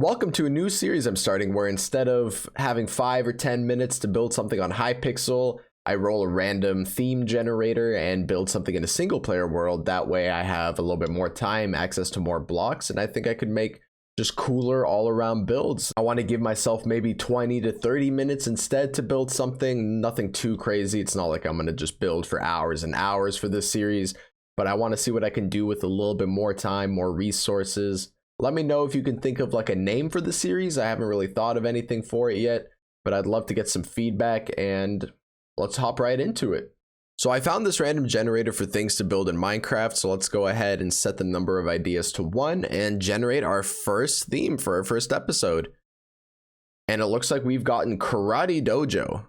Welcome to a new series I'm starting where instead of having 5 or 10 minutes to build something on Hypixel, I roll a random theme generator and build something in a single player world. That way I have a little bit more time, access to more blocks, and I think I could make just cooler all around builds. I want to give myself maybe 20 to 30 minutes instead to build something, nothing too crazy. It's not like I'm going to just build for hours and hours for this series, but I want to see what I can do with a little bit more time, more resources. Let me know if you can think of like a name for the series. I haven't really thought of anything for it yet, but I'd love to get some feedback and let's hop right into it. So I found this random generator for things to build in Minecraft. So let's go ahead and set the number of ideas to 1 and generate our first theme for our first episode. And it looks like we've gotten Karate Dojo.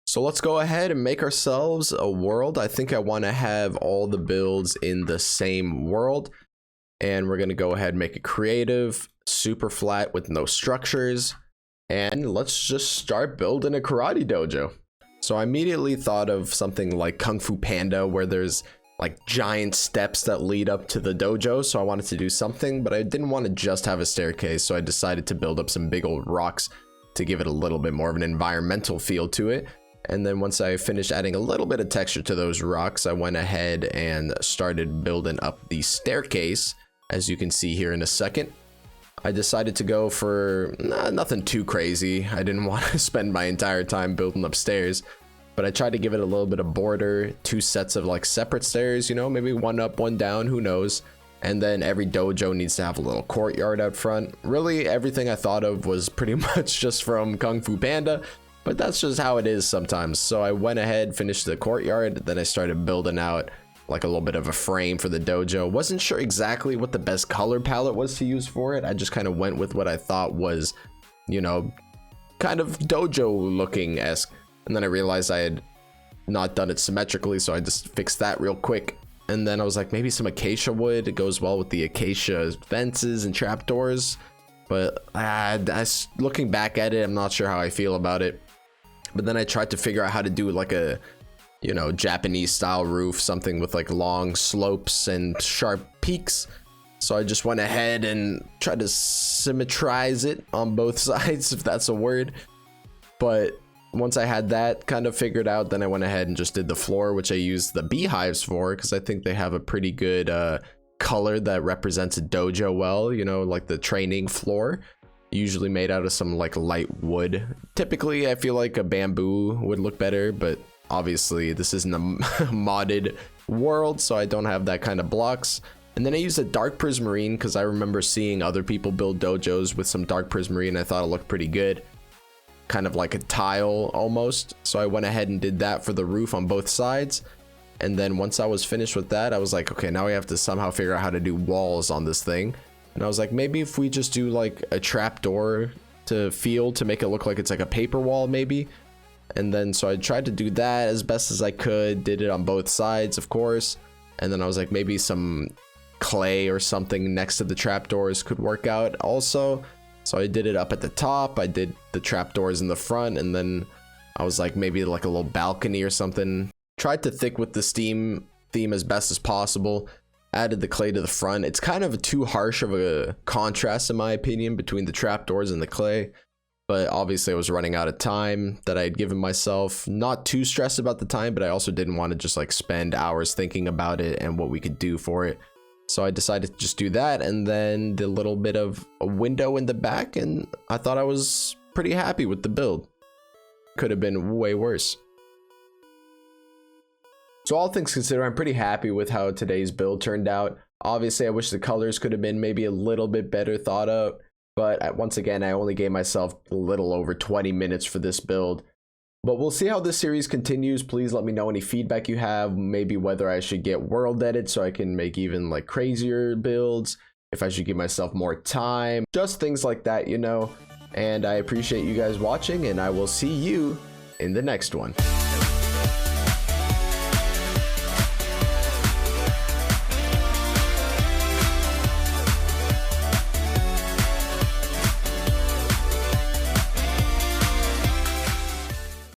So let's go ahead and make ourselves a world. I think I want to have all the builds in the same world. And we're going to go ahead and make it creative, super flat with no structures. And let's just start building a karate dojo. So I immediately thought of something like Kung Fu Panda, where there's like giant steps that lead up to the dojo. So I wanted to do something, but I didn't want to just have a staircase. So I decided to build up some big old rocks to give it a little bit more of an environmental feel to it. And then once I finished adding a little bit of texture to those rocks, I went ahead and started building up the staircase. As you can see here in a second, I decided to go for nothing too crazy. I didn't want to spend my entire time building upstairs, but I tried to give it a little bit of border, 2 sets of like separate stairs, you know, maybe 1 up, 1 down, who knows. And then every dojo needs to have a little courtyard out front. Really, everything I thought of was pretty much just from Kung Fu Panda, but that's just how it is sometimes. So I went ahead, finished the courtyard, then I started building out like a little bit of a frame for the dojo. Wasn't sure exactly what the best color palette was to use for it. I just kind of went with what I thought was, you know, kind of dojo looking esque. And then I realized I had not done it symmetrically, so I just fixed that real quick. And then I was like, maybe some acacia wood. It goes well with the acacia fences and trapdoors. But looking back at it, I'm not sure how I feel about it. But then I tried to figure out how to do like a, you know, Japanese style roof, something with like long slopes and sharp peaks. So I just went ahead and tried to symmetrize it on both sides, if that's a word. But once I had that kind of figured out, then I went ahead and just did the floor, which I used the beehives for, because I think they have a pretty good color that represents a dojo well, you know, like the training floor, usually made out of some like light wood. Typically I feel like a bamboo would look better, but obviously this isn't a modded world, so I don't have that kind of blocks. And then I used a dark prismarine because I remember seeing other people build dojos with some dark prismarine. I thought it looked pretty good, kind of like a tile almost. So I went ahead and did that for the roof on both sides. And then once I was finished with that, I was like, okay, now we have to somehow figure out how to do walls on this thing. And I was like, maybe if we just do like a trap door to make it look like it's like a paper wall maybe. And then so I tried to do that as best as I could, did it on both sides, of course. And then I was like, maybe some clay or something next to the trapdoors could work out also. So I did it up at the top, I did the trapdoors in the front, and then I was like, maybe like a little balcony or something. Tried to thick with the theme as best as possible. Added the clay to the front. It's kind of too harsh of a contrast in my opinion between the trapdoors and the clay. But obviously I was running out of time that I had given myself. Not too stressed about the time, but I also didn't want to just like spend hours thinking about it and what we could do for it. So I decided to just do that, and then the little bit of a window in the back, and I thought I was pretty happy with the build. Could have been way worse. So all things considered, I'm pretty happy with how today's build turned out. Obviously I wish the colors could have been maybe a little bit better thought of. But once again, I only gave myself a little over 20 minutes for this build. But we'll see how this series continues. Please let me know any feedback you have. Maybe whether I should get world edit so I can make even like crazier builds. If I should give myself more time. Just things like that, you know. And I appreciate you guys watching, and I will see you in the next one.